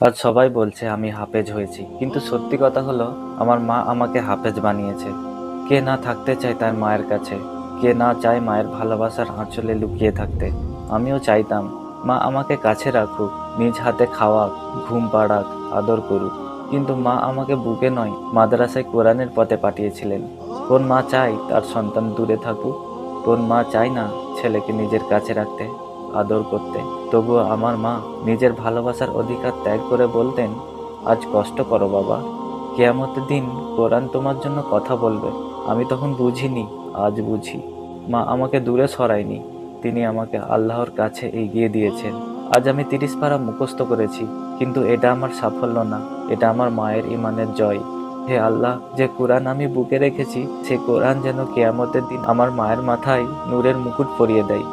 আজ সবাই বলছে আমি হাফেজ হয়েছি, কিন্তু সত্যি কথা হলো আমার মা আমাকে হাফেজ বানিয়েছে। কে না থাকতে চায় তার মায়ের কাছে? কে না চায় মায়ের ভালোবাসার আঁচলে লুকিয়ে থাকতে? আমিও চাইতাম মা আমাকে কাছে রাখুক, নিজ হাতে খাওয়াক, ঘুম পাড়াক, আদর করুক। কিন্তু মা আমাকে বুকে নয়, মাদ্রাসায় কোরআনের পথে পাঠিয়েছিলেন। কোন মা চায় তার সন্তান দূরে থাকুক? কোন মা চায় না ছেলেকে নিজের কাছে রাখতে, আদর করতে? তবুও আমার মা নিজের ভালোবাসার অধিকার ত্যাগ করে বলতেন, আজ কষ্ট করো বাবা, কিয়ামতের দিন কোরআন তোমার জন্য কথা বলবে। আমি তখন বুঝিনি, আজ বুঝি। মা আমাকে দূরে সরায়নি, তিনি আমাকে আল্লাহর কাছে এগিয়ে দিয়েছেন। আজ আমি 30 পারা মুখস্থ করেছি, কিন্তু এটা আমার সাফল্য না, এটা আমার মায়ের ইমানের জয়। হে আল্লাহ, যে কোরআন আমি বুকে রেখেছি সে কোরআন যেন কিয়ামতের দিন আমার মায়ের মাথায় নূরের মুকুট পরিয়ে দেয়।